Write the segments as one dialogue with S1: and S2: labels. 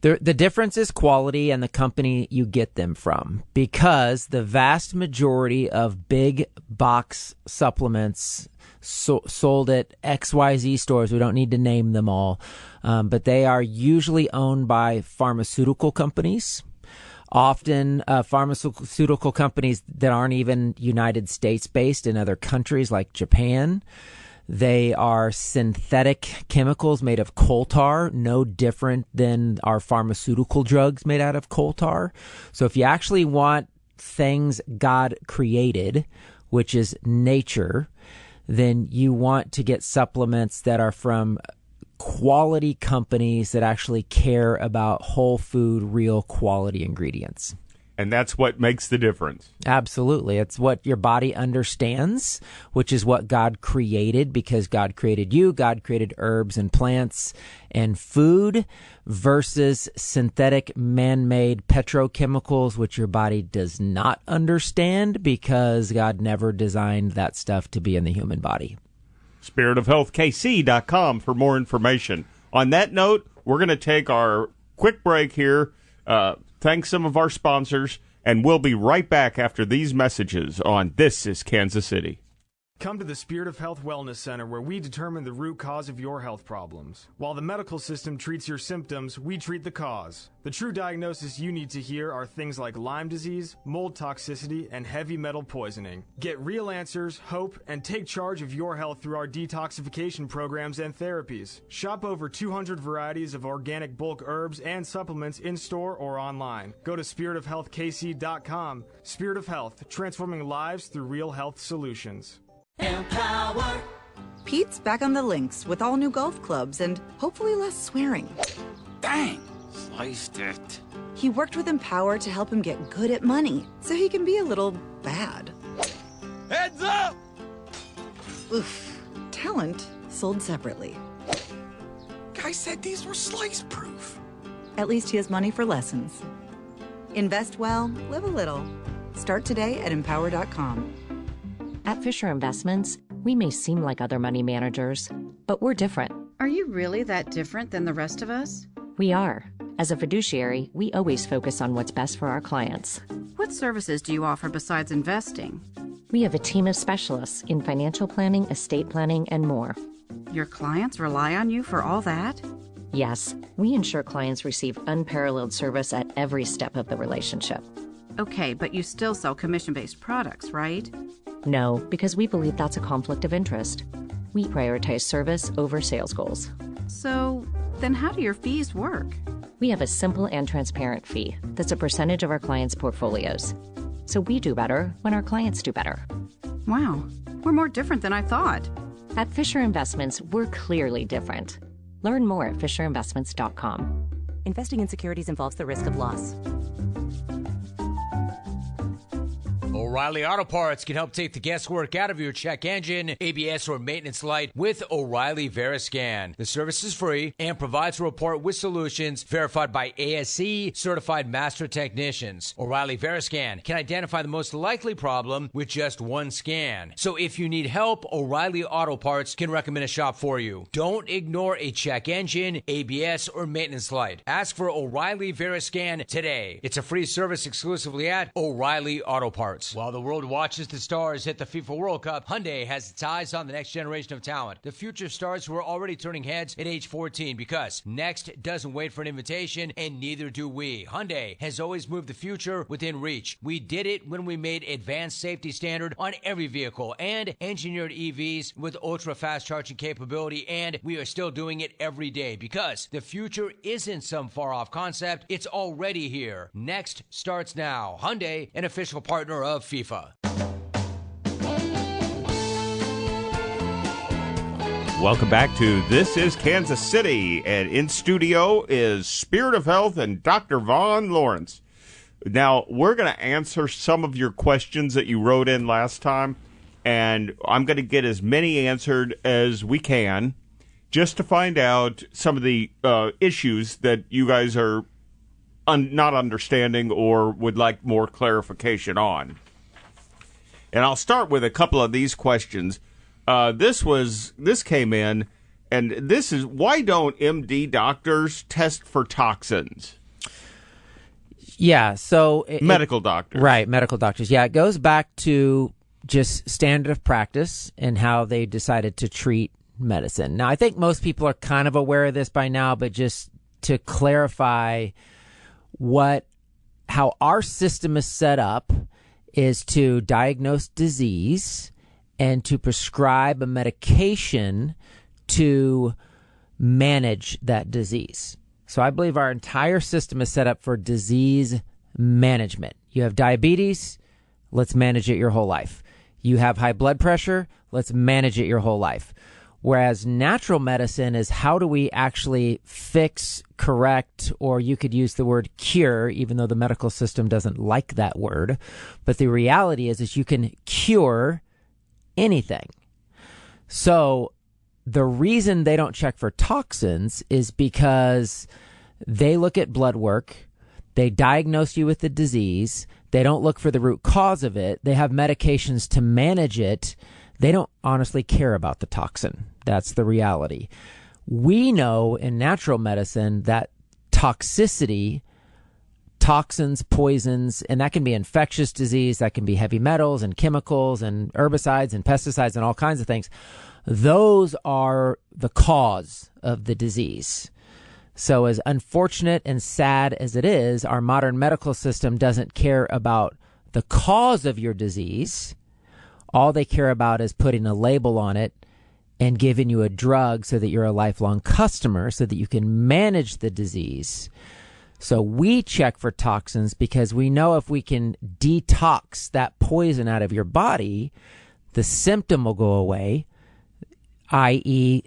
S1: The difference is quality and the company you get them from, because the vast majority of big box supplements sold at XYZ stores, we don't need to name them all, but they are usually owned by pharmaceutical companies, often pharmaceutical companies that aren't even United States based, in other countries like Japan. They are synthetic chemicals made of coal tar, no different than our pharmaceutical drugs made out of coal tar. So if you actually want things God created, which is nature, then you want to get supplements that are from quality companies that actually care about whole food, real quality ingredients.
S2: And that's what makes the difference.
S1: Absolutely. It's what your body understands, which is what God created, because God created you. God created herbs and plants and food, versus synthetic man-made petrochemicals, which your body does not understand because God never designed that stuff to be in the human body.
S2: spiritofhealthkc.com for more information. On that note, we're going to take our quick break here. Thank some of our sponsors, and we'll be right back after these messages on This is Kansas City.
S3: Come to the Spirit of Health Wellness Center, where we determine the root cause of your health problems. While the medical system treats your symptoms, we treat the cause. The true diagnosis you need to hear are things like Lyme disease, mold toxicity, and heavy metal poisoning. Get real answers, hope, and take charge of your health through our detoxification programs and therapies. Shop over 200 varieties of organic bulk herbs and supplements in-store or online. Go to spiritofhealthkc.com. Spirit of Health, transforming lives through real health solutions.
S4: Empower. Pete's back on the links with all new golf clubs and hopefully less swearing.
S5: Dang, sliced it.
S4: He worked with Empower to help him get good at money, so he can be a little bad.
S5: Heads up!
S4: Oof. Talent sold separately.
S5: Guy said these were slice-proof.
S4: At least he has money for lessons. Invest well, live a little. Start today at empower.com.
S6: At Fisher Investments, we may seem like other money managers, but we're different.
S7: Are you really that different than the rest of us?
S6: We are. As a fiduciary, we always focus on what's best for our clients.
S7: What services do you offer besides investing?
S6: We have a team of specialists in financial planning, estate planning, and more.
S7: Your clients rely on you for all that?
S6: Yes, we ensure clients receive unparalleled service at every step of the relationship.
S7: Okay, but you still sell commission-based products, right?
S6: No, because we believe that's a conflict of interest. We prioritize service over sales goals.
S7: So, then how do your fees work?
S6: We have a simple and transparent fee that's a percentage of our clients' portfolios. So we do better when our clients do better.
S7: Wow, we're more different than I thought.
S6: At Fisher Investments, we're clearly different. Learn more at fisherinvestments.com.
S8: Investing in securities involves the risk of loss.
S9: O'Reilly Auto Parts can help take the guesswork out of your check engine, ABS, or maintenance light with O'Reilly Veriscan. The service is free and provides a report with solutions verified by ASE certified master technicians. O'Reilly Veriscan can identify the most likely problem with just one scan. So if you need help, O'Reilly Auto Parts can recommend a shop for you. Don't ignore a check engine, ABS, or maintenance light. Ask for O'Reilly Veriscan today. It's a free service exclusively at O'Reilly Auto Parts. While the world watches the stars hit the FIFA World Cup, Hyundai has its eyes on the next generation of talent. The future stars who are already turning heads at age 14, because next doesn't wait for an invitation, and neither do we. Hyundai has always moved the future within reach. We did it when we made advanced safety standard on every vehicle and engineered EVs with ultra-fast charging capability, and we are still doing it every day, because the future isn't some far-off concept. It's already here. Next starts now. Hyundai, an official partner of FIFA.
S2: Welcome back to This is Kansas City, and in studio is Spirit of Health and Dr. Vaughn Lawrence. Now, we're going to answer some of your questions that you wrote in last time, and I'm going to get as many answered as we can just to find out some of the issues that you guys are not understanding or would like more clarification on. And I'll start with a couple of these questions. This came in, And this is, why don't MD doctors test for toxins?
S1: Yeah, so...
S2: medical doctors.
S1: Right, medical doctors. Yeah, it goes back to just standard of practice and how they decided to treat medicine. Now, I think most people are kind of aware of this by now, but just to clarify how our system is set up is to diagnose disease and to prescribe a medication to manage that disease. So I believe our entire system is set up for disease management. You have diabetes, let's manage it your whole life. You have high blood pressure, let's manage it your whole life. Whereas natural medicine is how do we actually fix, correct, or you could use the word cure, even though the medical system doesn't like that word. But the reality is you can cure anything. So the reason they don't check for toxins is because they look at blood work, they diagnose you with the disease, they don't look for the root cause of it, they have medications to manage it. They don't honestly care about the toxin. That's the reality. We know in natural medicine that toxicity, toxins, poisons, and that can be infectious disease, that can be heavy metals and chemicals and herbicides and pesticides and all kinds of things. Those are the cause of the disease. So as unfortunate and sad as it is, our modern medical system doesn't care about the cause of your disease. All they care about is putting a label on it and giving you a drug so that you're a lifelong customer so that you can manage the disease. So we check for toxins because we know if we can detox that poison out of your body, the symptom will go away, i.e.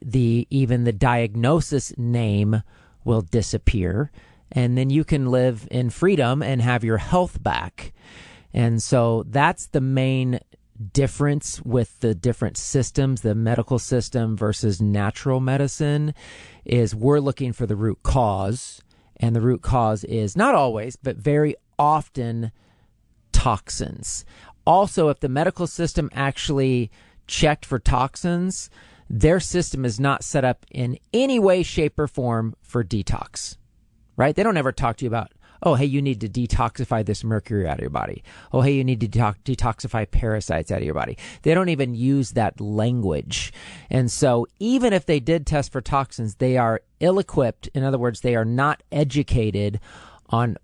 S1: even the diagnosis name will disappear, and then you can live in freedom and have your health back. And so that's the main difference with the different systems, the medical system versus natural medicine, is we're looking for the root cause, and the root cause is not always, but very often toxins. Also, if the medical system actually checked for toxins, their system is not set up in any way, shape, or form for detox, right? They don't ever talk to you about, oh, hey, you need to detoxify this mercury out of your body. Oh, hey, you need to detoxify parasites out of your body. They don't even use that language. And so even if they did test for toxins, they are ill-equipped. In other words, they are not educated on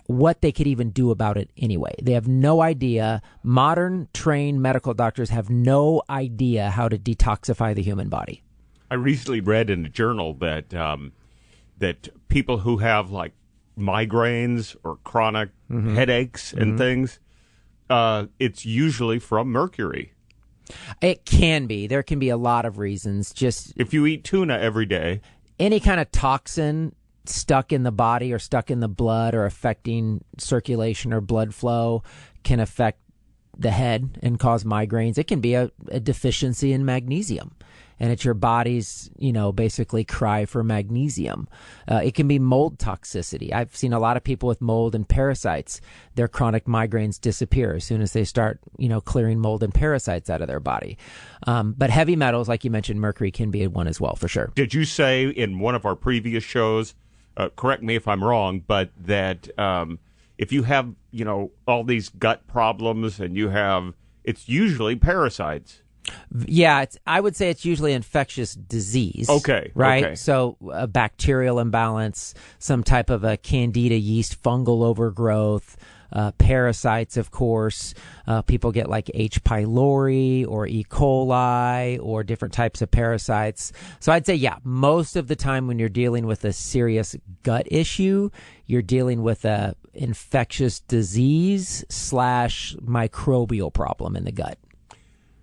S1: what they could even do about it anyway. They have no idea. Modern trained medical doctors have no idea how to detoxify the human body.
S2: I recently read in a journal that that people who have like migraines or chronic headaches and things, it's usually from mercury.
S1: It can be. There can be a lot of reasons. Just
S2: if you eat tuna every day,
S1: any kind of toxin stuck in the body or stuck in the blood or affecting circulation or blood flow can affect the head and cause migraines. It can be a deficiency in magnesium, and it's your body's, basically cry for magnesium. It can be mold toxicity. I've seen a lot of people with mold and parasites. Their chronic migraines disappear as soon as they start, clearing mold and parasites out of their body. But heavy metals, like you mentioned, mercury can be one as well, for sure.
S2: Did you say in one of our previous shows, correct me if I'm wrong, but that if you have, all these gut problems and it's usually parasites?
S1: Yeah, I would say it's usually infectious disease.
S2: Okay.
S1: Right?
S2: Okay.
S1: So a bacterial imbalance, some type of a candida yeast fungal overgrowth, parasites, of course. People get like H. pylori or E. coli or different types of parasites. So I'd say, yeah, most of the time when you're dealing with a serious gut issue, you're dealing with a infectious disease / microbial problem in the gut.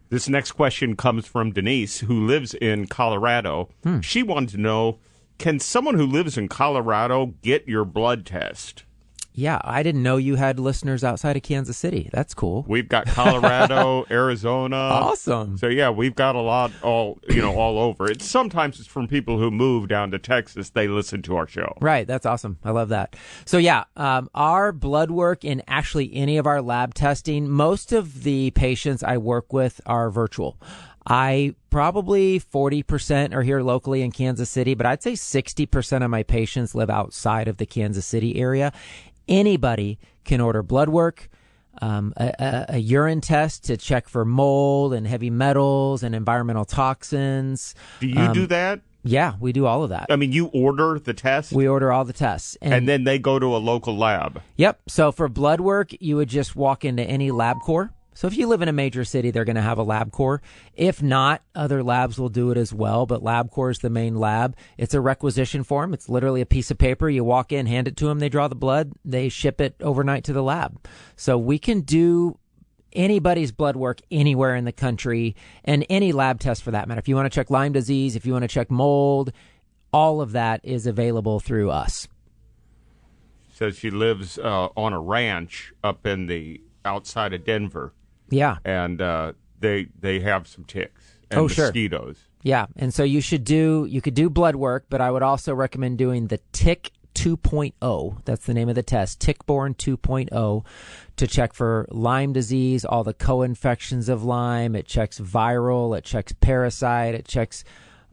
S2: This next question comes from Denise, who lives in Colorado. She wanted to know, can someone who lives in Colorado get your blood test?
S1: Yeah, I didn't know you had listeners outside of Kansas City. That's cool.
S2: We've got Colorado, Arizona.
S1: Awesome.
S2: So yeah, we've got a lot all over. Sometimes it's from people who move down to Texas. They listen to our show.
S1: Right. That's awesome. I love that. So yeah, our blood work and actually any of our lab testing, most of the patients I work with are virtual. I probably 40% are here locally in Kansas City, but I'd say 60% of my patients live outside of the Kansas City area. Anybody can order blood work, a urine test to check for mold and heavy metals and environmental toxins.
S2: Do you do that?
S1: Yeah, we do all of that.
S2: I mean, you order the test?
S1: We order all the tests.
S2: And then they go to a local lab?
S1: Yep. So for blood work, you would just walk into any LabCorp. So if you live in a major city, they're going to have a LabCorp. If not, other labs will do it as well, but LabCorp is the main lab. It's a requisition form. It's literally a piece of paper. You walk in, hand it to them, they draw the blood, they ship it overnight to the lab. So we can do anybody's blood work anywhere in the country, and any lab test for that matter. If you want to check Lyme disease, if you want to check mold, all of that is available through us.
S2: Says she lives on a ranch up in the outside of Denver.
S1: Yeah.
S2: And they have some ticks and mosquitoes.
S1: Sure. Yeah. And so you could do blood work, but I would also recommend doing the Tick 2.0. That's the name of the test, Tick-Borne 2.0, to check for Lyme disease, all the co-infections of Lyme. It checks viral, it checks parasite, it checks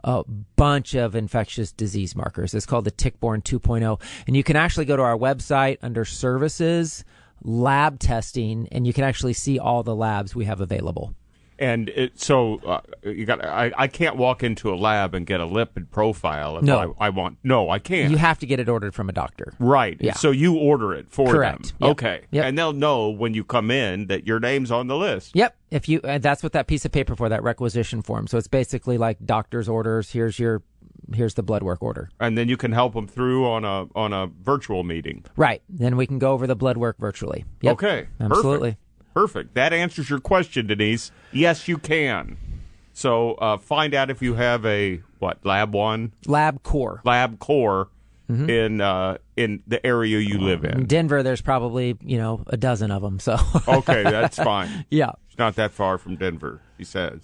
S1: a bunch of infectious disease markers. It's called the Tick-Borne 2.0. And you can actually go to our website under services, lab testing, and you can actually see all the labs we have available.
S2: And I can't walk into a lab and get a lipid profile if I want. No, I can't.
S1: You have to get it ordered from a doctor.
S2: Right. Yeah. So you order it for
S1: Correct.
S2: them.
S1: Yep.
S2: Okay.
S1: Yep.
S2: And they'll know when you come in that your name's on the list.
S1: Yep. If you that's what that piece of paper for, that requisition form. So it's basically like doctor's orders. Here's the blood work order.
S2: And then you can help them through on a virtual meeting.
S1: Right. Then we can go over the blood work virtually. Yep.
S2: Okay.
S1: Absolutely.
S2: Perfect. That answers your question, Denise. Yes, you can. So find out if you have a, LabCorp? LabCorp in the area you live in.
S1: In Denver, there's probably, a dozen of them. So
S2: okay, that's fine.
S1: Yeah.
S2: It's not that far from Denver, he says.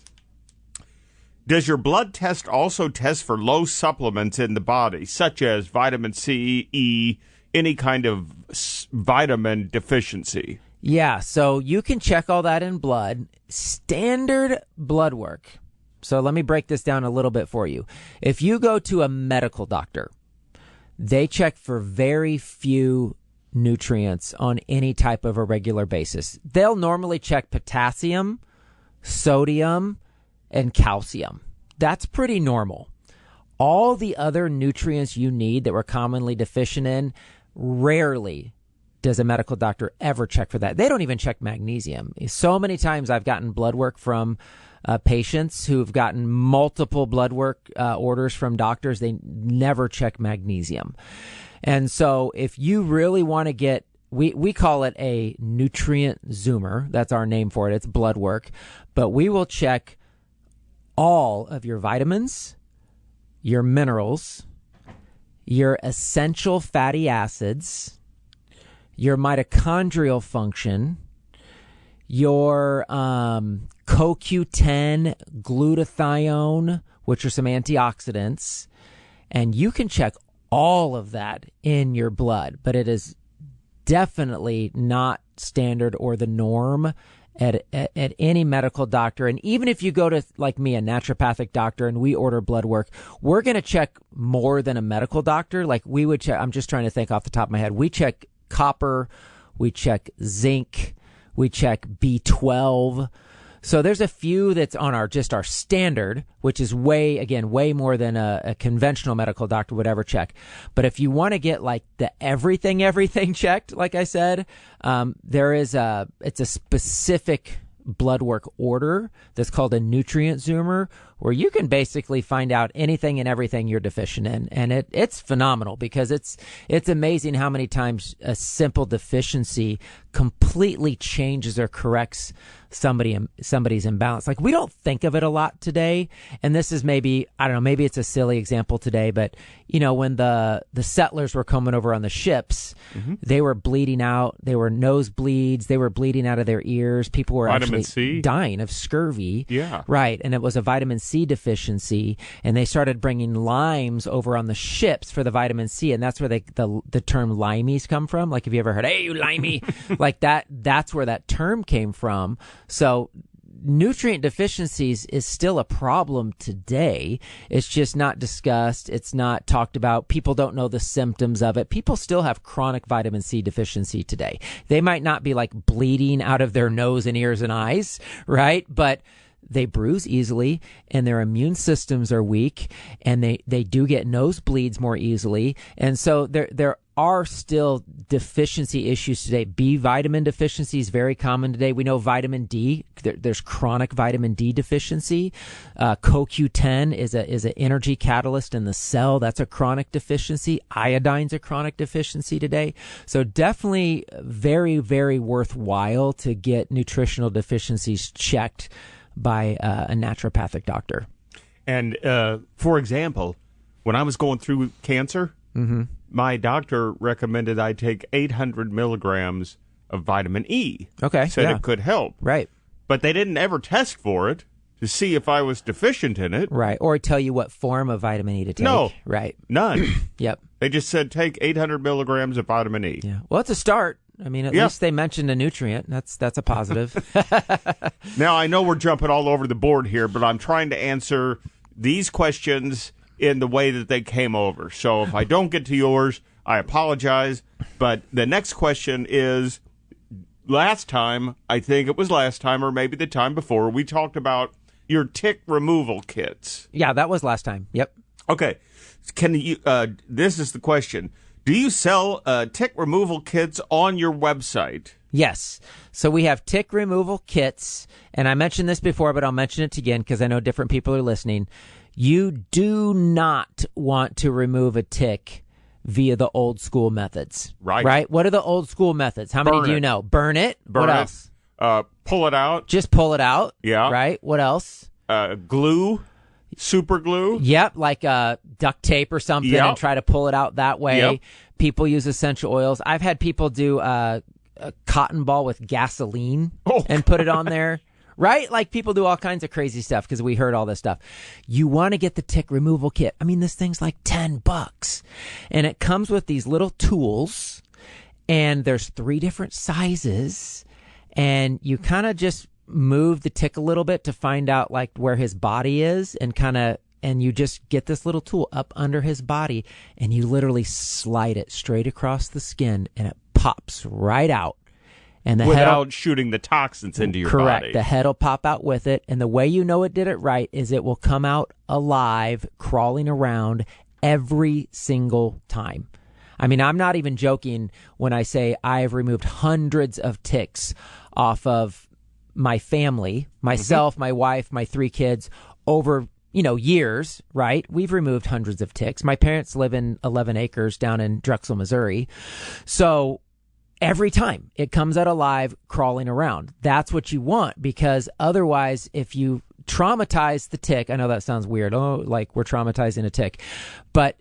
S2: Does your blood test also test for low supplements in the body, such as vitamin C, E, any kind of vitamin deficiency?
S1: Yeah, so you can check all that in blood. Standard blood work. So let me break this down a little bit for you. If you go to a medical doctor, they check for very few nutrients on any type of a regular basis. They'll normally check potassium, sodium, and calcium. That's pretty normal. All the other nutrients you need that we're commonly deficient in, rarely does a medical doctor ever check for that. They don't even check magnesium. So many times I've gotten blood work from patients who've gotten multiple blood work orders from doctors. They never check magnesium. And so if you really want to get, we call it a nutrient zoomer. That's our name for it. It's blood work. But we will check all of your vitamins, your minerals, your essential fatty acids, your mitochondrial function, your CoQ10, glutathione, which are some antioxidants, and you can check all of that in your blood, but it is definitely not standard or the norm at any medical doctor. And even if you go to, like me, a naturopathic doctor, and we order blood work, we're going to check more than a medical doctor. Like we would check, I'm just trying to think off the top of my head. We check copper, we check zinc, we check B12. So there's a few that's on our standard, which is way more than a conventional medical doctor would ever check. But if you want to get like the everything checked, like I said, it's a specific blood work order that's called a nutrient zoomer, where you can basically find out anything and everything you're deficient in. And it's phenomenal, because it's amazing how many times a simple deficiency completely changes or corrects somebody's imbalance. Like, we don't think of it a lot today. And this is maybe it's a silly example today, but when the settlers were coming over on the ships, they were bleeding out. They were nosebleeds. They were bleeding out of their ears. People were actually dying of scurvy.
S2: Yeah.
S1: Right. And it was a vitamin C deficiency. And they started bringing limes over on the ships for the vitamin C. And that's where the term limeys come from. Like, have you ever heard, hey, you limey? Like that's where that term came from. So nutrient deficiencies is still a problem today. It's just not discussed. It's not talked about. People don't know the symptoms of it. People still have chronic vitamin C deficiency today. They might not be like bleeding out of their nose and ears and eyes, right? But they bruise easily, and their immune systems are weak, and they do get nosebleeds more easily. And so there are still deficiency issues today. B vitamin deficiency is very common today. We know vitamin D, there's chronic vitamin D deficiency. CoQ10 is an energy catalyst in the cell. That's a chronic deficiency. Iodine's a chronic deficiency today. So definitely very, very worthwhile to get nutritional deficiencies checked by a naturopathic doctor.
S2: And for example, when I was going through cancer, my doctor recommended I take 800 milligrams of vitamin E.
S1: Okay.
S2: Said it could help.
S1: Right.
S2: But they didn't ever test for it to see if I was deficient in it.
S1: Right. Or tell you what form of vitamin E to take.
S2: No.
S1: Right.
S2: None.
S1: Yep.
S2: They just said take 800 milligrams of vitamin E.
S1: Yeah. Well, it's a start. I mean, at least they mentioned a nutrient. That's a positive.
S2: Now, I know we're jumping all over the board here, but I'm trying to answer these questions in the way that they came over. So if I don't get to yours, I apologize. But the next question is, last time, I think it was last time or maybe the time before, we talked about your tick removal kits.
S1: Yeah, that was last time. Yep.
S2: Okay. Can you? This is the question. Do you sell tick removal kits on your website?
S1: Yes. So we have tick removal kits, and I mentioned this before, but I'll mention it again because I know different people are listening. You do not want to remove a tick via the old school methods.
S2: Right.
S1: Right? What are the old school methods? How many do you know? Burn it. What else?
S2: Pull it out.
S1: Just pull it out.
S2: Yeah.
S1: Right? What else?
S2: Glue. Super glue?
S1: Yep, like duct tape or something and try to pull it out that way.
S2: Yep.
S1: People use essential oils. I've had people do a cotton ball with gasoline and put it on there. Right? Like people do all kinds of crazy stuff because we heard all this stuff. You want to get the tick removal kit. I mean, this thing's like $10. And it comes with these little tools, and there's 3 different sizes, and you kind of just move the tick a little bit to find out like where his body is, and you just get this little tool up under his body, and you literally slide it straight across the skin, and it pops right out. And the
S2: without shooting the toxins into your body.
S1: Correct. The head will pop out with it, and the way you know it did it right is it will come out alive, crawling around every single time. I mean, I'm not even joking when I say I have removed hundreds of ticks off of my family, myself, my wife, my 3 kids, over, years, right? We've removed hundreds of ticks. My parents live in 11 acres down in Drexel, Missouri. So every time it comes out alive, crawling around. That's what you want, because otherwise, if you traumatize the tick, I know that sounds weird. Oh, like we're traumatizing a tick. But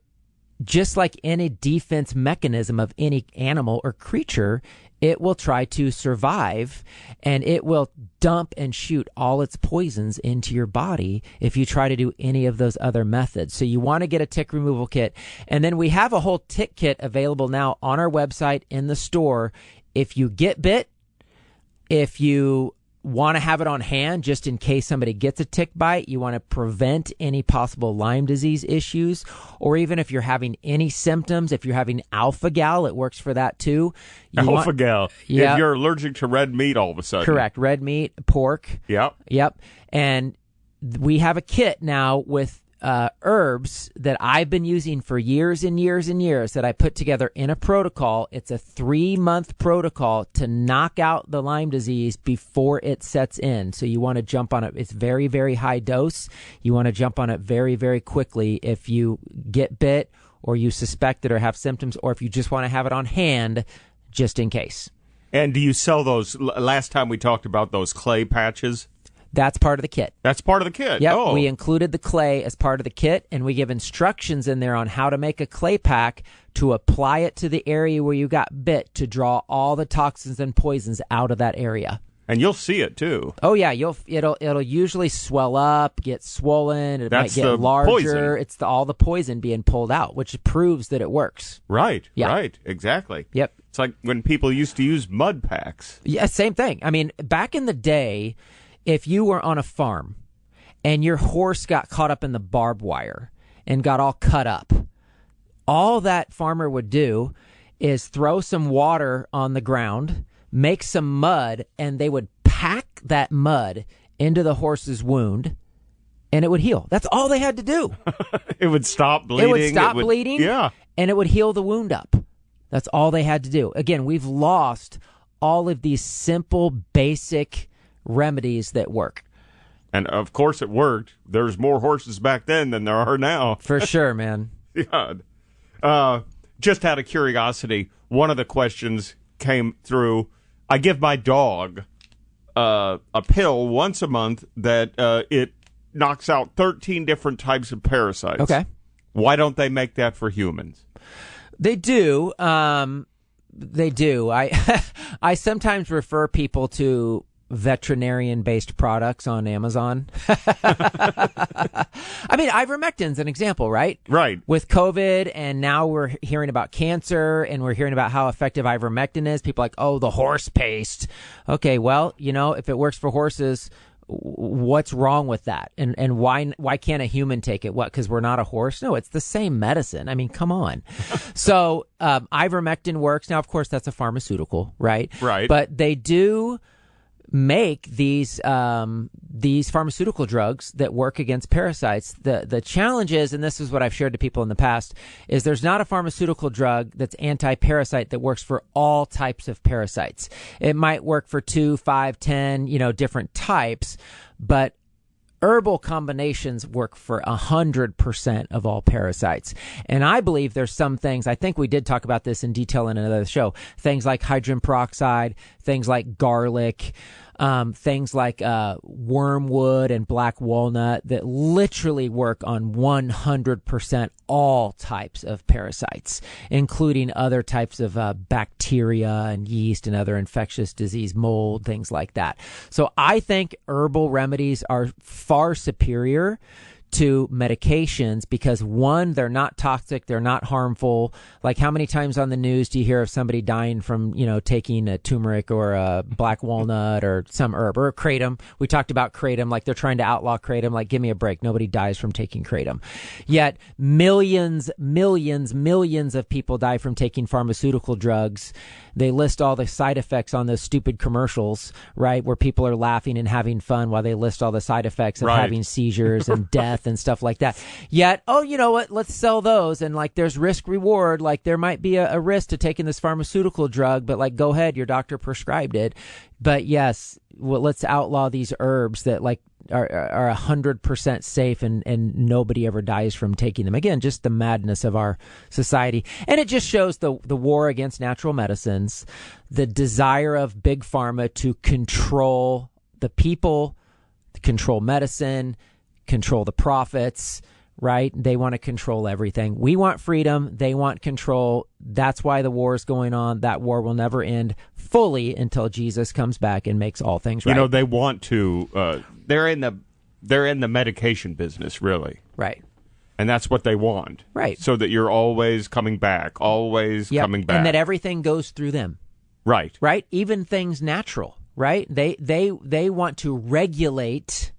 S1: just like any defense mechanism of any animal or creature, it will try to survive, and it will dump and shoot all its poisons into your body if you try to do any of those other methods. So you want to get a tick removal kit. And then we have a whole tick kit available now on our website in the store. If you get bit, if you want to have it on hand just in case somebody gets a tick bite, you want to prevent any possible Lyme disease issues, or even if you're having any symptoms, if you're having alpha-gal, it works for that too.
S2: Alpha-gal.
S1: Yeah.
S2: If you're allergic to red meat all of a sudden.
S1: Correct. Red meat, pork.
S2: Yep.
S1: And we have a kit now with herbs that I've been using for years and years and years that I put together in a protocol. It's a 3-month protocol to knock out the Lyme disease before it sets in. So you want to jump on it. It's very, very high dose. You want to jump on it very, very quickly if you get bit or you suspect it or have symptoms, or if you just want to have it on hand just in case.
S2: And do you sell those? Last time we talked about those clay patches.
S1: That's part of the kit.
S2: That's part of the kit.
S1: Yep,
S2: Oh.
S1: We included the clay as part of the kit, and we give instructions in there on how to make a clay pack to apply it to the area where you got bit to draw all the toxins and poisons out of that area.
S2: And you'll see it too.
S1: Oh yeah, it'll usually swell up, get swollen,
S2: That's
S1: might get
S2: the
S1: larger.
S2: poison.
S1: It's all the poison being pulled out, which proves that it works.
S2: Right.
S1: Yeah.
S2: Right. Exactly.
S1: Yep.
S2: It's like when people used to use mud packs.
S1: Yeah, same thing. I mean, back in the day, if you were on a farm and your horse got caught up in the barbed wire and got all cut up, all that farmer would do is throw some water on the ground, make some mud, and they would pack that mud into the horse's wound, and it would heal. That's all they had to do.
S2: It would stop bleeding.
S1: It would stop bleeding,
S2: yeah,
S1: and it would heal the wound up. That's all they had to do. Again, we've lost all of these simple, basic remedies that work.
S2: And, of course, it worked. There's more horses back then than there are now.
S1: For sure, man.
S2: Yeah. Just out of curiosity, one of the questions came through. I give my dog a pill once a month that it knocks out 13 different types of parasites.
S1: Okay.
S2: Why don't they make that for humans?
S1: They do. They do. I sometimes refer people to veterinarian-based products on Amazon. I mean, ivermectin's an example, right?
S2: Right.
S1: With COVID, and now we're hearing about cancer, and we're hearing about how effective ivermectin is. People are like, oh, the horse paste. Okay, well, if it works for horses, what's wrong with that? And why can't a human take it? What, because we're not a horse? No, it's the same medicine. I mean, come on. So ivermectin works. Now, of course, that's a pharmaceutical, right?
S2: Right.
S1: But they do make these pharmaceutical drugs that work against parasites. The challenge is, and this is what I've shared to people in the past, is there's not a pharmaceutical drug that's anti-parasite that works for all types of parasites. It might work for 2, 5, 10, different types, but herbal combinations work for 100% of all parasites. And I believe there's some things, I think we did talk about this in detail in another show, things like hydrogen peroxide, things like garlic, things like wormwood and black walnut that literally work on 100% all types of parasites, including other types of bacteria and yeast and other infectious disease, mold, things like that. So I think herbal remedies are far superior to medications because, one, they're not toxic, they're not harmful. Like, how many times on the news do you hear of somebody dying from, taking a turmeric or a black walnut or some herb or kratom? We talked about kratom, like they're trying to outlaw kratom. Like, give me a break. Nobody dies from taking kratom. Yet millions of people die from taking pharmaceutical drugs. They list all the side effects on those stupid commercials, right, where people are laughing and having fun while they list all the side effects of having seizures and death and stuff like that. Yet, oh, you know what? Let's sell those. And like, there's risk reward. Like, there might be a risk to taking this pharmaceutical drug, but like, go ahead, your doctor prescribed it. But yes, well, let's outlaw these herbs that like are 100% safe and nobody ever dies from taking them. Again, just the madness of our society. And it just shows the war against natural medicines, the desire of big pharma to control the people, control medicine, control the profits, right? They want to control everything. We want freedom. They want control. That's why the war is going on. That war will never end fully until Jesus comes back and makes all things right.
S2: They want to. They're in the medication business, really.
S1: Right.
S2: And that's what they want.
S1: Right.
S2: So that you're always coming back, coming back.
S1: And that everything goes through them.
S2: Right.
S1: Right? Even things natural, right? They want to regulate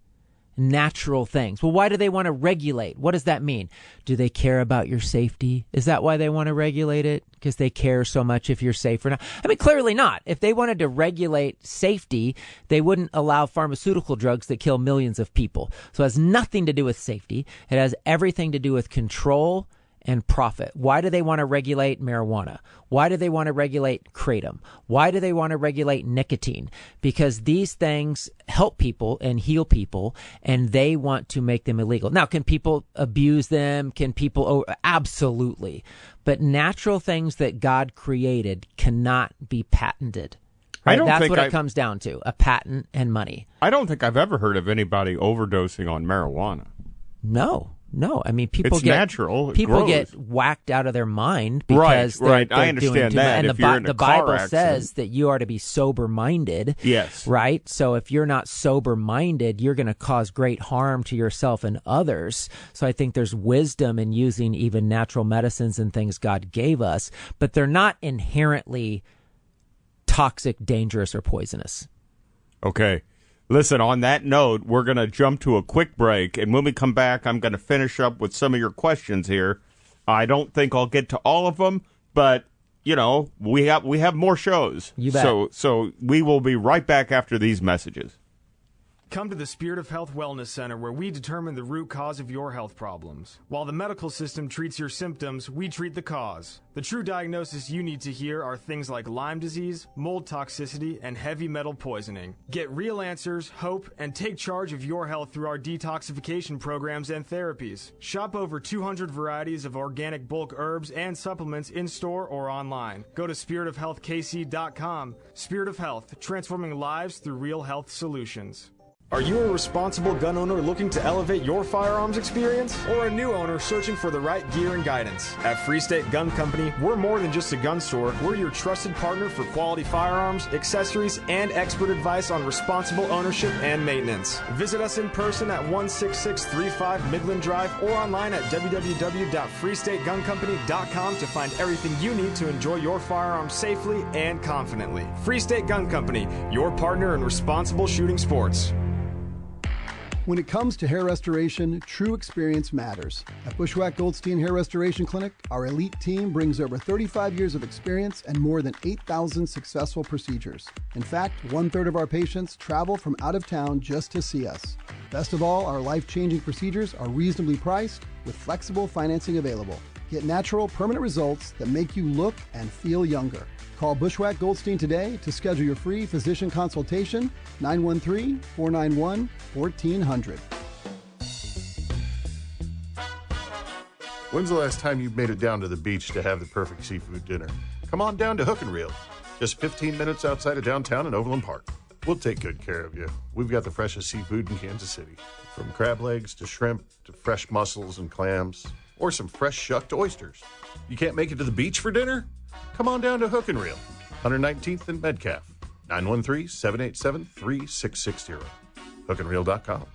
S1: natural things. Well, why do they want to regulate? What does that mean? Do they care about your safety? Is that why they want to regulate it? Because they care so much if you're safe or not? I mean, clearly not. If they wanted to regulate safety, they wouldn't allow pharmaceutical drugs that kill millions of people. So it has nothing to do with safety. It has everything to do with control and profit. Why do they want to regulate marijuana? Why do they want to regulate kratom? Why do they want to regulate nicotine? Because these things help people and heal people, and they want to make them illegal. Now, can people abuse them? Can people? Oh, absolutely. But natural things that God created cannot be patented. Right? That's what it comes down to, a patent and money.
S2: I don't think I've ever heard of anybody overdosing on marijuana.
S1: No, I mean, people
S2: it's
S1: get
S2: natural.
S1: People get whacked out of their mind because they're
S2: I understand
S1: doing
S2: that.
S1: And
S2: if you're in
S1: the
S2: a car
S1: Bible
S2: accident,
S1: says that you are to be sober-minded.
S2: Yes.
S1: Right? So if you're not sober-minded, you're going to cause great harm to yourself and others. So I think there's wisdom in using even natural medicines and things God gave us, but they're not inherently toxic, dangerous, or poisonous.
S2: Okay. Listen, on that note, we're going to jump to a quick break, and when we come back, I'm going to finish up with some of your questions here. I don't think I'll get to all of them, but you know, we have more shows.
S1: You bet.
S2: So we will be right back after these messages.
S3: Come to the Spirit of Health Wellness Center, where we determine the root cause of your health problems. While the medical system treats your symptoms, we treat the cause. The true diagnosis you need to hear are things like Lyme disease, mold toxicity, and heavy metal poisoning. Get real answers, hope, and take charge of your health through our detoxification programs and therapies. Shop over 200 varieties of organic bulk herbs and supplements in-store or online. Go to spiritofhealthkc.com. Spirit of Health, transforming lives through real health solutions. Are you a responsible gun owner looking to elevate your firearms experience? Or a new owner searching for the right gear and guidance? At Free State Gun Company, we're more than just a gun store. We're your trusted partner for quality firearms, accessories, and expert advice on responsible ownership and maintenance. Visit us in person at 16635 Midland Drive or online at www.freestateguncompany.com to find everything you need to enjoy your firearms safely and confidently. Free State Gun Company, your partner in responsible shooting sports.
S10: When it comes to hair restoration, true experience matters. At Bushwhack Goldstein Hair Restoration Clinic, our elite team brings over 35 years of experience and more than 8,000 successful procedures. In fact, 1/3 of our patients travel from out of town just to see us. Best of all, our life-changing procedures are reasonably priced with flexible financing available. Get natural, permanent results that make you look and feel younger. Call Bushwhack Goldstein today to schedule your free physician consultation, 913-491-1400.
S11: When's the last time you made it down to the beach to have the perfect seafood dinner? Come on down to Hook and Reel, just 15 minutes outside of downtown in Overland Park. We'll take good care of you. We've got the freshest seafood in Kansas City, from crab legs to shrimp to fresh mussels and clams, or some fresh shucked oysters. You can't make it to the beach for dinner? Come on down to Hook and Reel, 119th and Metcalf, 913-787-3660, hookandreel.com.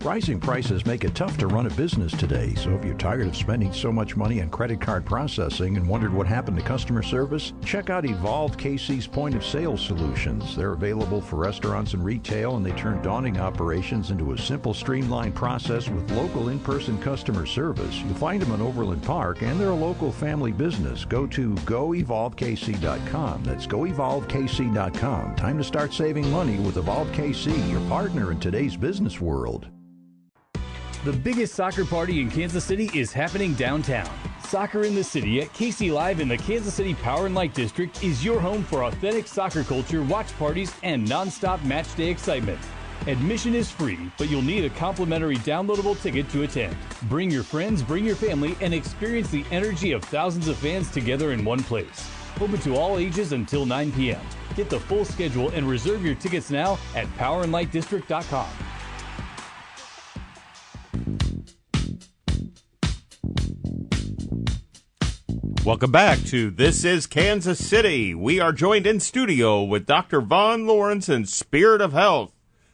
S12: Rising prices make it tough to run a business today, so if you're tired of spending so much money on credit card processing and wondered what happened to customer service, check out Evolved KC's point of sale solutions. They're available for restaurants and retail, and they turn daunting operations into a simple, streamlined process with local in-person customer service. You'll find them in Overland Park, and they're a local family business. Go to goevolvedkc.com. That's goevolvedkc.com. Time to start saving money with Evolved KC, your partner in today's business world.
S13: The biggest soccer party in Kansas City is happening downtown. Soccer in the City at KC Live in the Kansas City Power and Light District is your home for authentic soccer culture, watch parties, and nonstop match day excitement. Admission is free, but you'll need a complimentary downloadable ticket to attend. Bring your friends, bring your family, and experience the energy of thousands of fans together in one place. Open to all ages until 9 p.m. Get the full schedule and reserve your tickets now at powerandlightdistrict.com.
S2: Welcome back to This is Kansas City. We are joined in studio with Dr. Von Lawrence and Spirit of Health,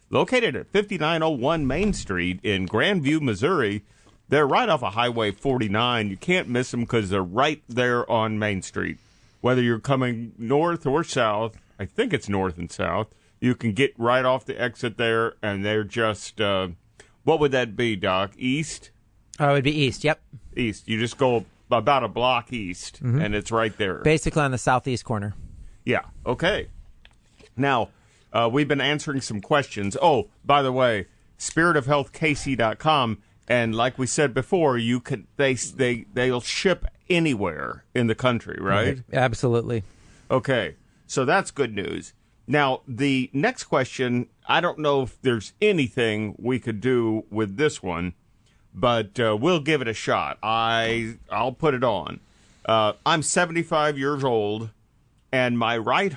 S2: located at 5901 Main Street in Grandview, Missouri. They're right off of Highway 49. You can't miss them because they're right there on Main Street. Whether you're coming north or south, I think it's north and south, you can get right off the exit there, and they're just, what would that be, Doc? East?
S1: Oh, it would be east, yep.
S2: East. You just go about a block east, and it's right there.
S1: Basically on the southeast corner.
S2: Yeah, okay. Now, we've been answering some questions. Oh, by the way, spiritofhealthkc.com, and like we said before, you could they'll ship anywhere in the country, right?
S1: Okay. Absolutely.
S2: Okay, so that's good news. Now, the next question, I don't know if there's anything we could do with this one, but we'll give it a shot. I'll put it on. I'm 75 years old, and my right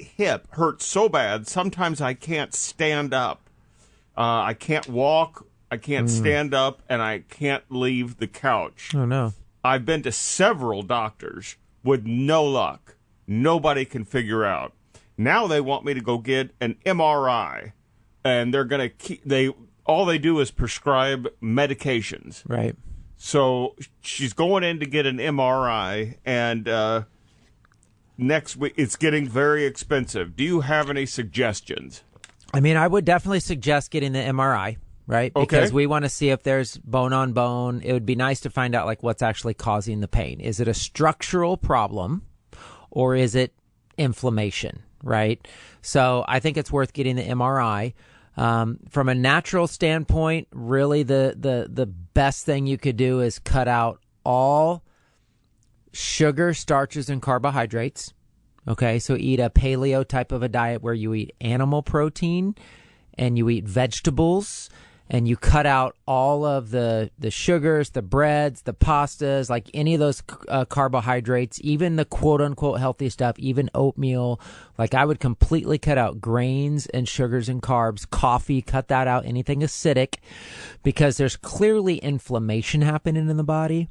S2: hip hurts so bad, sometimes I can't stand up. I can't walk, I can't stand up, and I can't leave the couch.
S1: Oh, no.
S2: I've been to several doctors with no luck. Nobody can figure out. Now they want me to go get an MRI, and they're going to all they do is prescribe medications.
S1: Right.
S2: So she's going in to get an MRI, and next week it's getting very expensive. Do you have any suggestions?
S1: I mean, I would definitely suggest getting the MRI, right? Because we want to see if there's bone on bone. It would be nice to find out like what's actually causing the pain. Is it a structural problem or is it inflammation, right? So I think it's worth getting the MRI. From a natural standpoint, really the best thing you could do is cut out all sugar, starches, and carbohydrates. Okay, so eat a paleo type of a diet where you eat animal protein and you eat vegetables and you cut out all of the sugars, the breads, the pastas, like any of those carbohydrates, even the quote-unquote healthy stuff, even oatmeal. Like I would completely cut out grains and sugars and carbs, coffee, cut that out, anything acidic, because there's clearly inflammation happening in the body.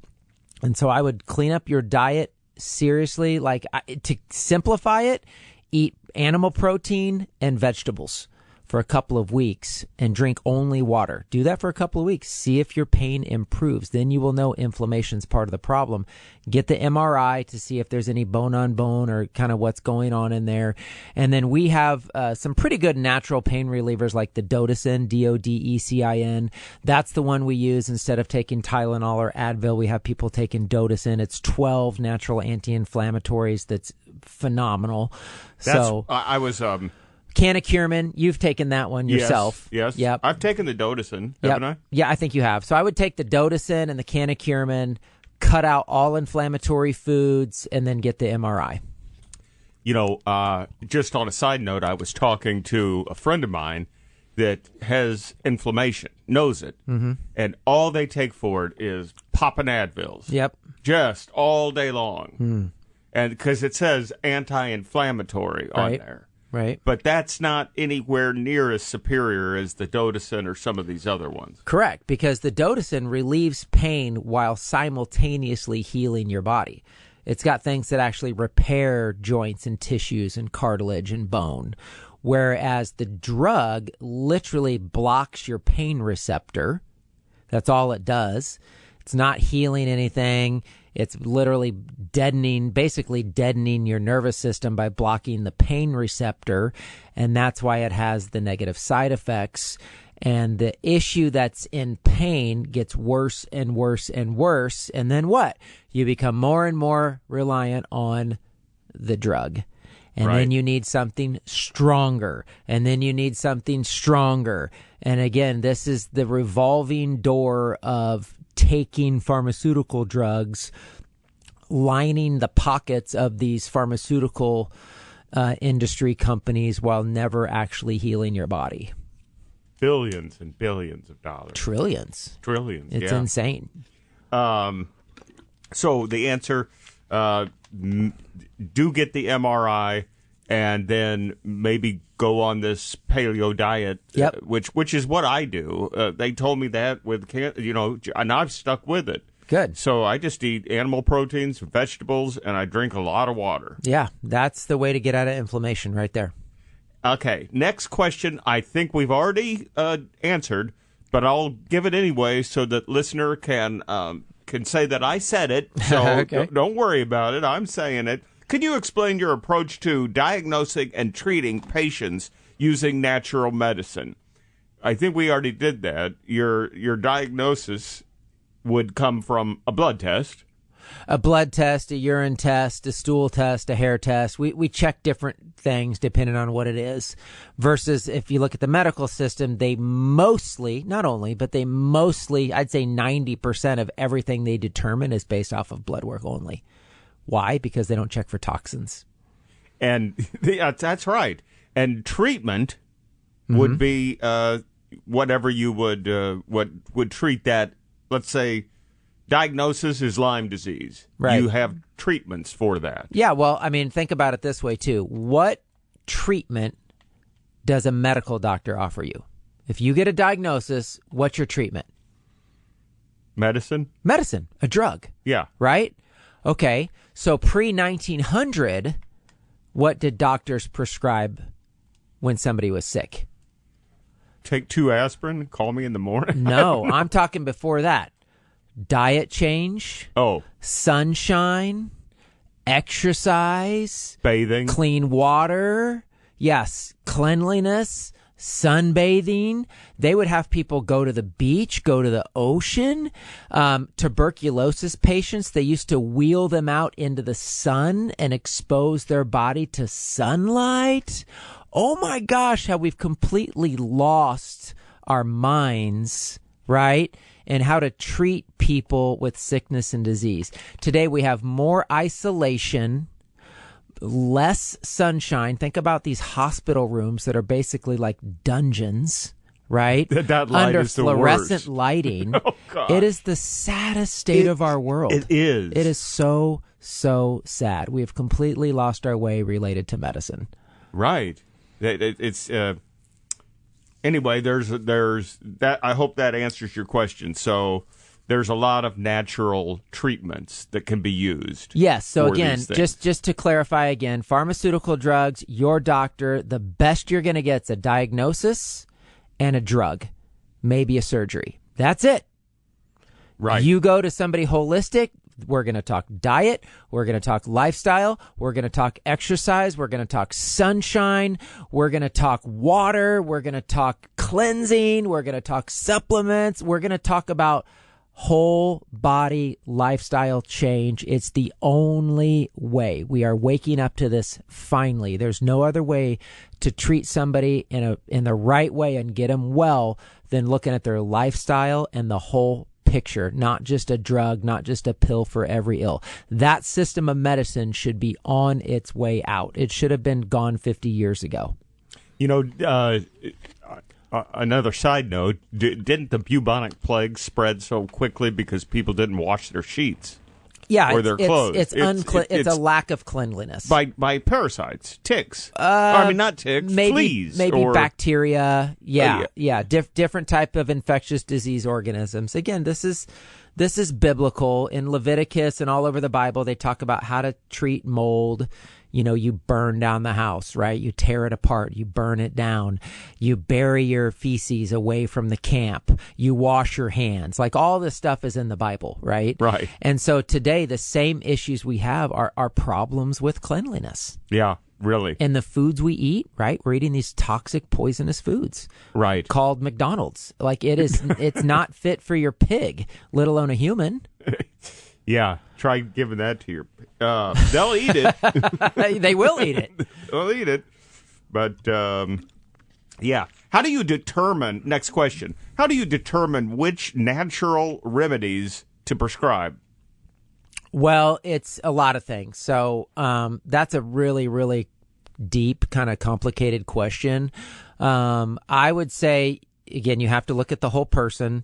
S1: And so I would clean up your diet seriously. Like to simplify it, eat animal protein and vegetables for a couple of weeks and drink only water. Do that for a couple of weeks. See if your pain improves. Then you will know inflammation's part of the problem. Get the MRI to see if there's any bone on bone or kind of what's going on in there. And then we have some pretty good natural pain relievers like the Dodecin, Dodecin. That's the one we use instead of taking Tylenol or Advil. We have people taking Dodecin. It's 12 natural anti-inflammatories. That's phenomenal.
S2: I was
S1: Cannacumin, you've taken that one yourself.
S2: Yes.
S1: Yep.
S2: I've taken the Dodecin, haven't I?
S1: Yeah, I think you have. So I would take the Dodecin and the Cannacumin, cut out all inflammatory foods, and then get the MRI.
S2: You know, just on a side note, I was talking to a friend of mine that has inflammation, knows it, and all they take for it is popping Advils.
S1: Yep.
S2: Just all day long. And because it says anti-inflammatory on there.
S1: Right.
S2: But that's not anywhere near as superior as the Dodecin or some of these other ones.
S1: Correct, because the Dodecin relieves pain while simultaneously healing your body. It's got things that actually repair joints and tissues and cartilage and bone, whereas the drug literally blocks your pain receptor. That's all it does. It's not healing anything. It's literally basically deadening your nervous system by blocking the pain receptor, and that's why it has the negative side effects. And the issue that's in pain gets worse and worse and worse, and then what? You become more and more reliant on the drug. And then you need something stronger, and then you need something stronger. And again, this is the revolving door of taking pharmaceutical drugs, lining the pockets of these pharmaceutical industry companies while never actually healing your body.
S2: Billions and billions of dollars.
S1: Trillions. It's insane.
S2: So the answer, do get the MRI and then maybe go on this paleo diet, which is what I do. They told me that and I've stuck with it.
S1: Good.
S2: So I just eat animal proteins, vegetables, and I drink a lot of water.
S1: Yeah, that's the way to get out of inflammation right there.
S2: Okay, next question I think we've already answered, but I'll give it anyway so that listener can say that I said it. So don't worry about it. I'm saying it. Can you explain your approach to diagnosing and treating patients using natural medicine? I think we already did that. Your diagnosis would come from a blood test.
S1: A blood test, a urine test, a stool test, a hair test. We check different things depending on what it is. Versus if you look at the medical system, they mostly, not only, but they mostly, I'd say 90% of everything they determine is based off of blood work only. Why? Because they don't check for toxins.
S2: And that's right. And treatment would be whatever you would treat that. Let's say diagnosis is Lyme disease.
S1: Right.
S2: You have treatments for that.
S1: Yeah, well, I mean, think about it this way, too. What treatment does a medical doctor offer you? If you get a diagnosis, what's your treatment?
S2: Medicine?
S1: Medicine, a drug.
S2: Yeah.
S1: Right? Okay, so pre-1900, what did doctors prescribe when somebody was sick?
S2: Take 2 aspirin, call me in the morning?
S1: No, I'm talking before that. Diet change.
S2: Oh.
S1: Sunshine. Exercise.
S2: Bathing.
S1: Clean water. Yes. Cleanliness. sunbathing. They would have people go to the beach, go to the ocean. Tuberculosis patients, they used to wheel them out into the sun and expose their body to sunlight. Oh my gosh, how we've completely lost our minds, right? And how to treat people with sickness and disease. Today we have more isolation, less sunshine. Think about these hospital rooms that are basically like dungeons, right?
S2: That light
S1: under
S2: is the
S1: fluorescent
S2: worst.
S1: lighting.
S2: Oh, God.
S1: It is the saddest state of our world.
S2: It is.
S1: It is so sad. We have completely lost our way related to medicine.
S2: Right. It's anyway. There's that. I hope that answers your question. So there's a lot of natural treatments that can be used.
S1: Yes. So
S2: for
S1: again,
S2: these things.
S1: just to clarify again, pharmaceutical drugs, your doctor, the best you're going to get is a diagnosis and a drug, maybe a surgery. That's it.
S2: Right.
S1: You go to somebody holistic. We're going to talk diet. We're going to talk lifestyle. We're going to talk exercise. We're going to talk sunshine. We're going to talk water. We're going to talk cleansing. We're going to talk supplements. We're going to talk about whole body lifestyle change. It's the only way. We are waking up to this finally. There's no other way to treat somebody in the right way and get them well than looking at their lifestyle and the whole picture, not just a drug, not just a pill for every ill. That system of medicine should be on its way out. It should have been gone 50 years ago.
S2: You know, another side note, didn't the bubonic plague spread so quickly because people didn't wash their sheets?
S1: Yeah,
S2: or their clothes.
S1: It's a lack of cleanliness.
S2: By parasites, ticks. I mean, not ticks, fleas.
S1: Maybe
S2: or
S1: bacteria. Yeah. Different type of infectious disease organisms. Again, this is biblical. In Leviticus and all over the Bible, they talk about how to treat mold. You know, you burn down the house, right? You tear it apart. You burn it down. You bury your feces away from the camp. You wash your hands. Like all this stuff is in the Bible, right?
S2: Right.
S1: And so today, the same issues we have are problems with cleanliness.
S2: Yeah, really.
S1: And the foods we eat, right? We're eating these toxic, poisonous foods.
S2: Right.
S1: Called McDonald's. Like it's not fit for your pig, let alone a human.
S2: Yeah, try giving that to your... they'll eat it.
S1: They will eat it.
S2: They'll eat it. But, yeah. How do you determine... Next question. How do you determine which natural remedies to prescribe?
S1: Well, it's a lot of things. So that's a really, really deep, kind of complicated question. I would say, again, you have to look at the whole person.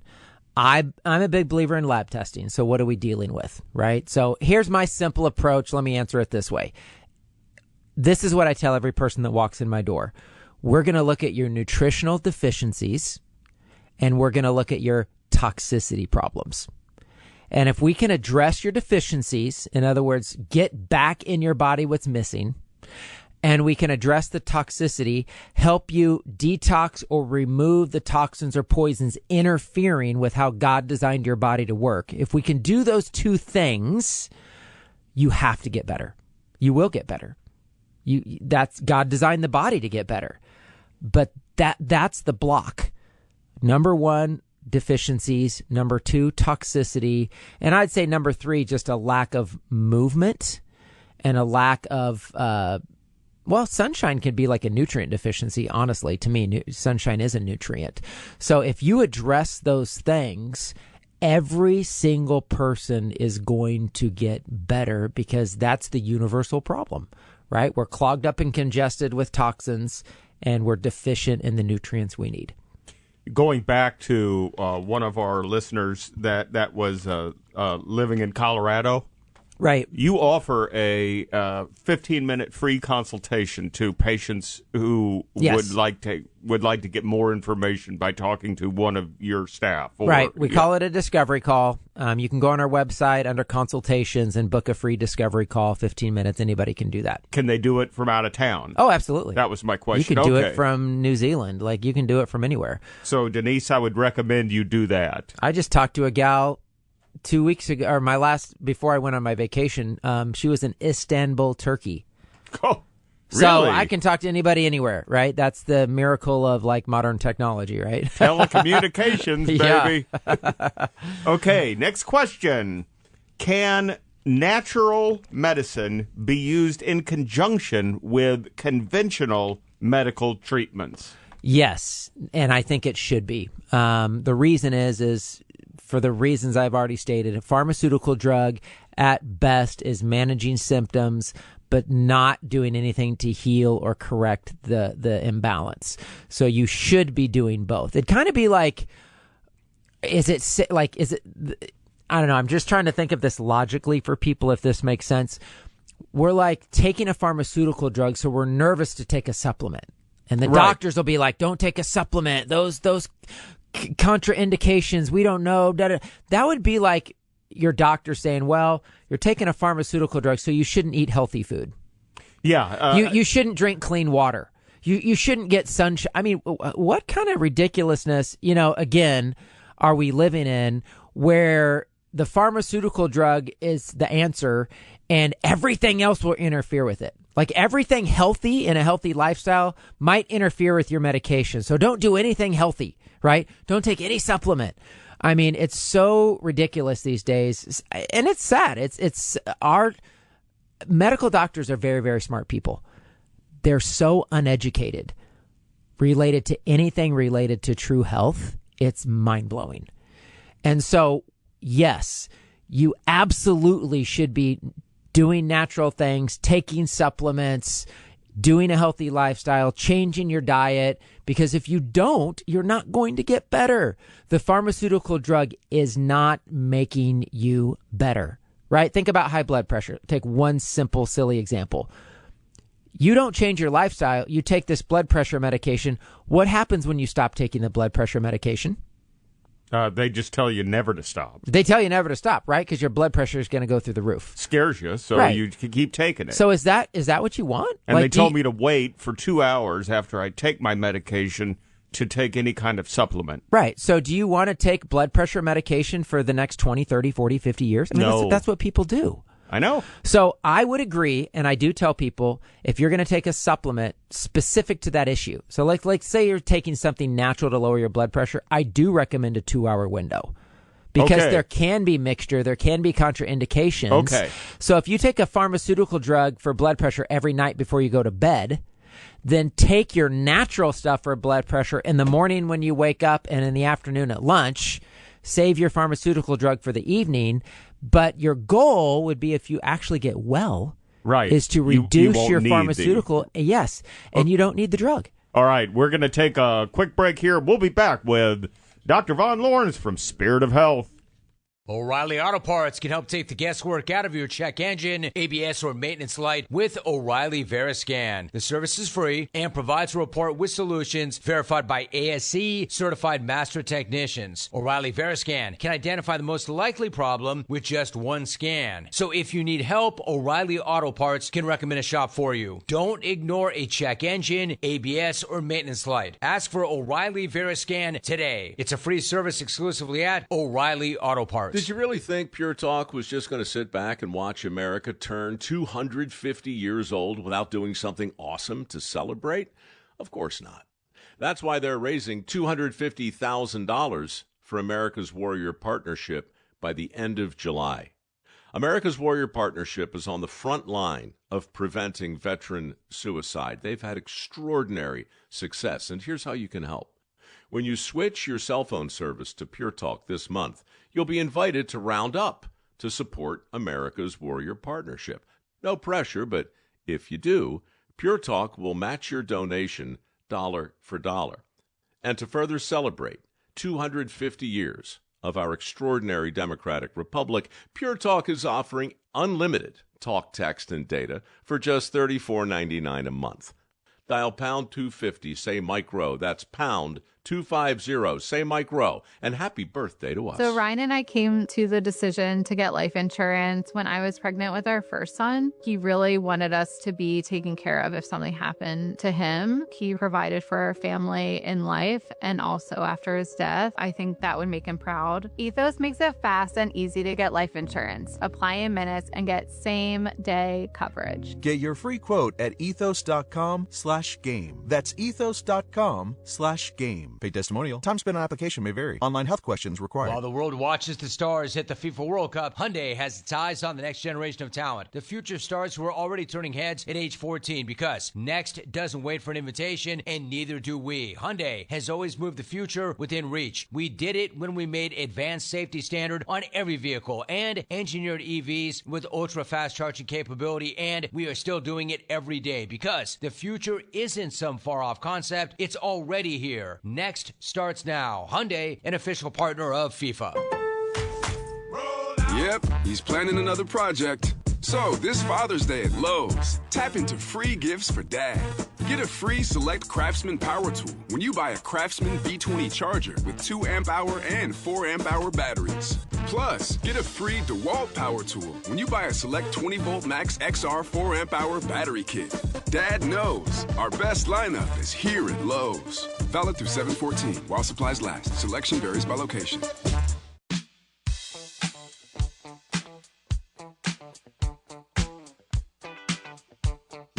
S1: I'm a big believer in lab testing. So what are we dealing with, right? So here's my simple approach. Let me answer it this way. This is what I tell every person that walks in my door. We're going to look at your nutritional deficiencies and we're going to look at your toxicity problems. And if we can address your deficiencies, in other words, get back in your body what's missing, and we can address the toxicity, help you detox or remove the toxins or poisons interfering with how God designed your body to work. If we can do those two things, you have to get better. You will get better. That's God designed the body to get better. But that's the block. Number one, deficiencies. Number two, toxicity. And I'd say number three, just a lack of movement and a lack of well, sunshine can be like a nutrient deficiency, honestly. To me, sunshine is a nutrient. So if you address those things, every single person is going to get better because that's the universal problem, right? We're clogged up and congested with toxins, and we're deficient in the nutrients we need.
S2: Going back to one of our listeners that was living in Colorado.
S1: Right.
S2: You offer a 15-minute free consultation to patients who would like to get more information by talking to one of your staff.
S1: Right. We call it a discovery call. You can go on our website under consultations and book a free discovery call, 15 minutes. Anybody can do that.
S2: Can they do it from out of town?
S1: Oh, absolutely.
S2: That was my question.
S1: You can do it from New Zealand. Like, you can do it from anywhere.
S2: So, Denise, I would recommend you do that.
S1: I just talked to a gal 2 weeks ago, or before I went on my vacation. She was in Istanbul, Turkey.
S2: Oh.
S1: So
S2: Really?
S1: I can talk to anybody anywhere, right? That's the miracle of like modern technology, right?
S2: Telecommunications, baby. Okay, next question. Can natural medicine be used in conjunction with conventional medical treatments?
S1: Yes, and I think it should be. The reason is for the reasons I've already stated. A pharmaceutical drug at best is managing symptoms, but not doing anything to heal or correct the imbalance. So you should be doing both. It'd kind of be like, I don't know, I'm just trying to think of this logically for people, if this makes sense. We're like taking a pharmaceutical drug, so we're nervous to take a supplement. And the doctors will be like, don't take a supplement. Those contraindications, we don't know. That would be like your doctor saying, well, you're taking a pharmaceutical drug, so you shouldn't eat healthy food.
S2: Yeah.
S1: You shouldn't drink clean water. You shouldn't get sunshine. I mean, what kind of ridiculousness, again, are we living in where the pharmaceutical drug is the answer and everything else will interfere with it? Like everything healthy in a healthy lifestyle might interfere with your medication. So don't do anything healthy, right? Don't take any supplement. I mean, it's so ridiculous these days, and it's sad. It's our medical doctors are very, very smart people. They're so uneducated related to anything related to true health. It's mind-blowing. And so, yes, you absolutely should be doing natural things, taking supplements, doing a healthy lifestyle, changing your diet, because if you don't, you're not going to get better. The pharmaceutical drug is not making you better, right? Think about high blood pressure. Take one simple, silly example. You don't change your lifestyle. You take this blood pressure medication. What happens when you stop taking the blood pressure medication?
S2: They just tell you never to stop.
S1: They tell you never to stop, right? Because your blood pressure is going to go through the roof.
S2: Scares you, so
S1: Right.
S2: you can keep taking it.
S1: So is that what you want?
S2: And
S1: Like,
S2: they told me to wait for 2 hours after I take my medication to take any kind of supplement.
S1: Right. So do you want to take blood pressure medication for the next 20, 30, 40, 50 years? I mean,
S2: No.
S1: that's what people do.
S2: I know.
S1: So I would agree, and I do tell people, if you're going to take a supplement specific to that issue, so like say you're taking something natural to lower your blood pressure, I do recommend a 2-hour window. Because
S2: Okay.
S1: there can be mixture, there can be contraindications.
S2: Okay.
S1: So if you take a pharmaceutical drug for blood pressure every night before you go to bed, then take your natural stuff for blood pressure in the morning when you wake up and in the afternoon at lunch. Save your pharmaceutical drug for the evening. But your goal would be, if you actually get well,
S2: Right.
S1: is to
S2: You
S1: reduce
S2: won't
S1: your
S2: need
S1: pharmaceutical. Yes. And you don't need the drug.
S2: All right, we're going to take a quick break here. We'll be back with Dr. Von Lawrence from Spirit of Health.
S9: O'Reilly Auto Parts can help take the guesswork out of your check engine, ABS, or maintenance light with O'Reilly Veriscan. The service is free and provides a report with solutions verified by ASE certified master technicians. O'Reilly Veriscan can identify the most likely problem with just one scan. So if you need help, O'Reilly Auto Parts can recommend a shop for you. Don't ignore a check engine, ABS, or maintenance light. Ask for O'Reilly Veriscan today. It's a free service exclusively at O'Reilly Auto Parts.
S14: Did you really think Pure Talk was just going to sit back and watch America turn 250 years old without doing something awesome to celebrate? Of course not. That's why they're raising $250,000 for America's Warrior Partnership by the end of July. America's Warrior Partnership is on the front line of preventing veteran suicide. They've had extraordinary success, and here's how you can help. When you switch your cell phone service to Pure Talk this month, you'll be invited to round up to support America's Warrior Partnership. No pressure, but if you do, Pure Talk will match your donation dollar for dollar. And to further celebrate 250 years of our extraordinary democratic republic, Pure Talk is offering unlimited talk, text, and data for just $34.99 a month. Dial pound 250, say Mike Rowe. That's pound 888-250-250. Say Mike Rowe, and happy birthday to us.
S15: So Ryan and I came to the decision to get life insurance when I was pregnant with our first son. He really wanted us to be taken care of if something happened to him. He provided for our family in life and also after his death. I think that would make him proud. Ethos makes it fast and easy to get life insurance. Apply in minutes and get same-day coverage.
S16: Get your free quote at ethos.com/game. That's ethos.com/game. Paid testimonial. Time spent on application may vary. Online health questions required.
S9: While the world watches the stars hit the FIFA World Cup, Hyundai has its eyes on the next generation of talent. The future stars who are already turning heads at age 14 because next doesn't wait for an invitation, and neither do we. Hyundai has always moved the future within reach. We did it when we made advanced safety standard on every vehicle and engineered EVs with ultra-fast charging capability, and we are still doing it every day because the future isn't some far-off concept. It's already here. Next starts now. Hyundai, an official partner of FIFA.
S17: Yep, he's planning another project. So, this Father's Day at Lowe's, tap into free gifts for Dad. Get a free Select Craftsman power tool when you buy a Craftsman B20 charger with 2 amp-hour and 4 amp-hour batteries. Plus, get a free DeWalt power tool when you buy a Select 20-volt Max XR 4 amp-hour battery kit. Dad knows our best lineup is here at Lowe's. Valid through 7/14 while supplies last. Selection varies by location.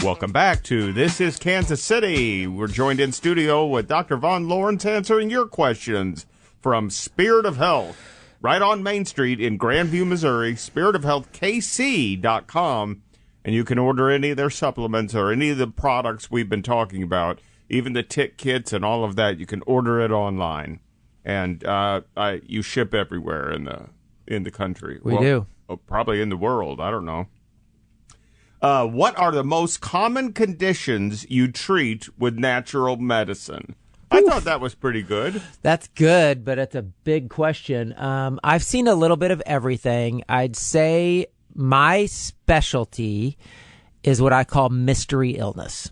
S2: Welcome back to This is Kansas City. We're joined in studio with Dr. Von Lawrence answering your questions from Spirit of Health, right on Main Street in Grandview, Missouri, spiritofhealthkc.com, and you can order any of their supplements or any of the products we've been talking about, even the tick kits and all of that. You can order it online, and you ship everywhere in the country.
S1: We do.
S2: Probably in the world. I don't know. What are the most common conditions you treat with natural medicine? I thought that was pretty good.
S1: That's good, but it's a big question. I've seen a little bit of everything. I'd say my specialty is what I call mystery illness.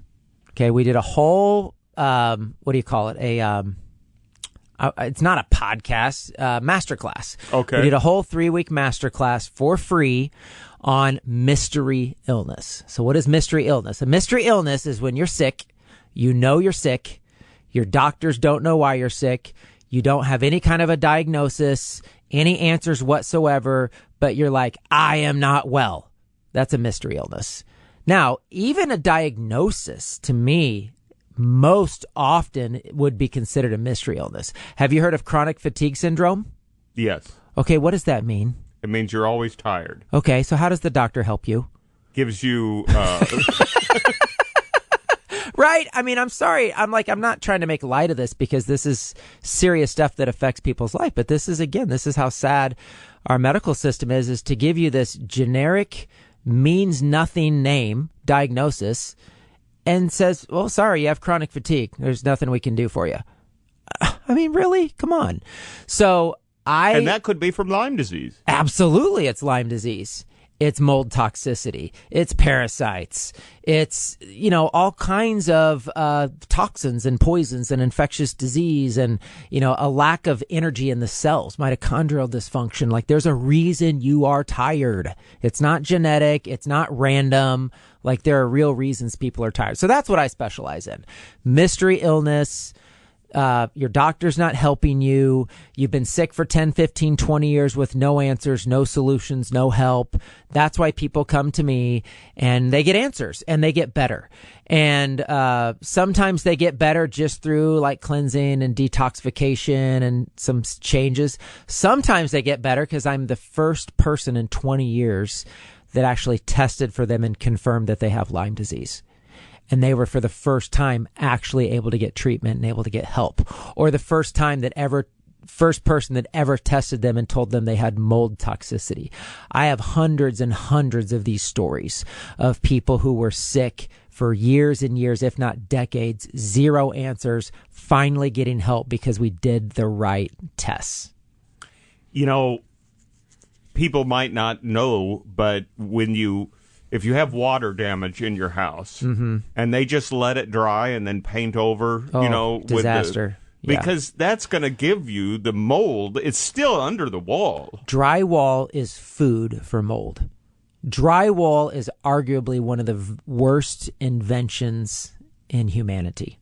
S1: Okay, we did a whole, what do you call it? It's not a podcast, masterclass.
S2: Okay.
S1: We did a whole 3-week masterclass for free on mystery illness. So what is mystery illness? A mystery illness is when you're sick, you know you're sick, your doctors don't know why you're sick, you don't have any kind of a diagnosis, any answers whatsoever, but you're like, I am not well. That's a mystery illness. Now, even a diagnosis, to me, most often would be considered a mystery illness. Have you heard of chronic fatigue syndrome?
S2: Yes.
S1: Okay, what does that mean?
S2: It means you're always tired.
S1: Okay, so how does the doctor help you?
S2: Gives you...
S1: Right? I mean, I'm sorry. I'm not trying to make light of this because this is serious stuff that affects people's life. But this is how sad our medical system is to give you this generic, means nothing name diagnosis and says, well, sorry, you have chronic fatigue. There's nothing we can do for you. I mean, really? Come on. And
S2: that could be from Lyme disease.
S1: Absolutely, it's Lyme disease. It's mold toxicity. It's parasites. It's, all kinds of toxins and poisons and infectious disease and, a lack of energy in the cells, mitochondrial dysfunction. Like, there's a reason you are tired. It's not genetic. It's not random. Like, there are real reasons people are tired. So that's what I specialize in. Mystery illness. Your doctor's not helping you. You've been sick for 10, 15, 20 years with no answers, no solutions, no help. That's why people come to me and they get answers and they get better. And sometimes they get better just through like cleansing and detoxification and some changes. Sometimes they get better because I'm the first person in 20 years that actually tested for them and confirmed that they have Lyme disease. And they were for the first time actually able to get treatment and able to get help, or the first person that ever tested them and told them they had mold toxicity. I have hundreds and hundreds of these stories of people who were sick for years and years, if not decades, zero answers, finally getting help because we did the right tests.
S2: People might not know, but if you have water damage in your house and they just let it dry and then paint over,
S1: disaster.
S2: Because that's going to give you the mold. It's still under the wall.
S1: Drywall is food for mold. Drywall is arguably one of the worst inventions in humanity.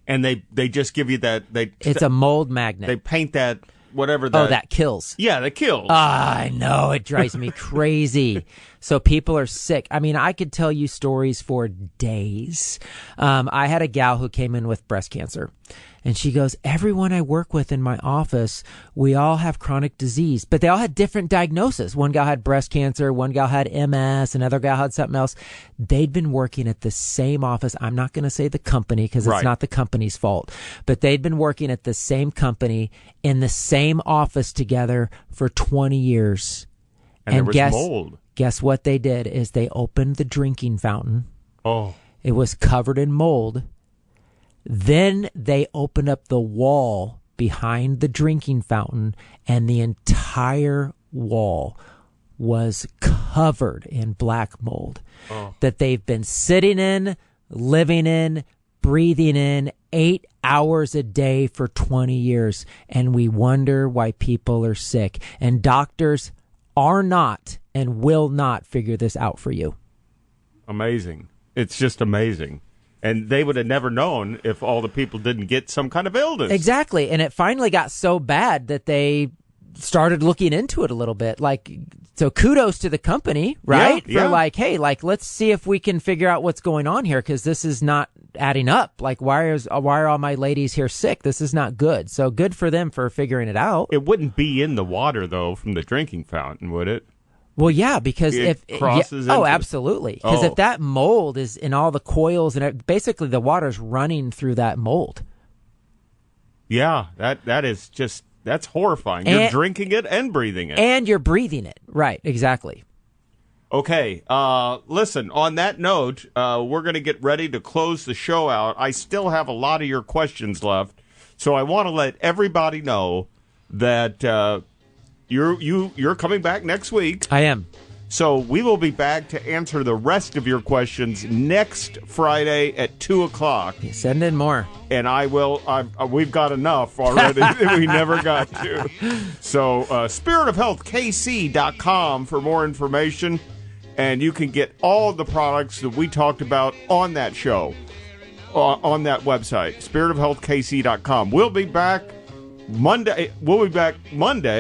S2: And they just give you that.
S1: It's a mold magnet.
S2: They paint that, whatever that.
S1: Oh, that kills.
S2: Yeah, that kills.
S1: I know. It drives me crazy. So people are sick. I mean, I could tell you stories for days. I had a gal who came in with breast cancer. And she goes, everyone I work with in my office, we all have chronic disease, but they all had different diagnoses. One gal had breast cancer, one gal had MS, another gal had something else. They'd been working at the same office. I'm not going to say the company because it's not the company's fault, but they'd been working at the same company in the same office together for 20 years.
S2: And there was mold.
S1: Guess what they did is they opened the drinking fountain.
S2: Oh.
S1: It was covered in mold. Then they opened up the wall behind the drinking fountain, and the entire wall was covered in black mold that they've been sitting in, living in, breathing in 8 hours a day for 20 years. And we wonder why people are sick. And doctors are not and will not figure this out for you.
S2: Amazing. It's just amazing. And they would have never known if all the people didn't get some kind of illness.
S1: Exactly. And it finally got so bad that they started looking into it a little bit. So kudos to the company, right?
S2: Yeah.
S1: For hey, let's see if we can figure out what's going on here, because this is not adding up. Why are all my ladies here sick? This is not good. So good for them for figuring it out.
S2: It wouldn't be in the water, though, from the drinking fountain, would it?
S1: Well, yeah, because
S2: it crosses into
S1: absolutely. Because if that mold is in all the coils and basically the water's running through that mold.
S2: Yeah, that's horrifying. You're drinking it and breathing it.
S1: And you're breathing it. Right, exactly.
S2: Okay, listen, on that note, we're going to get ready to close the show out. I still have a lot of your questions left, so I want to let everybody know that you're coming back next week.
S1: I am.
S2: So we will be back to answer the rest of your questions next Friday at 2:00.
S1: Send in more.
S2: And I will. We've got enough already that we never got to. So spiritofhealthkc.com for more information. And you can get all the products that we talked about on that show, on that website, spiritofhealthkc.com. We'll be back Monday.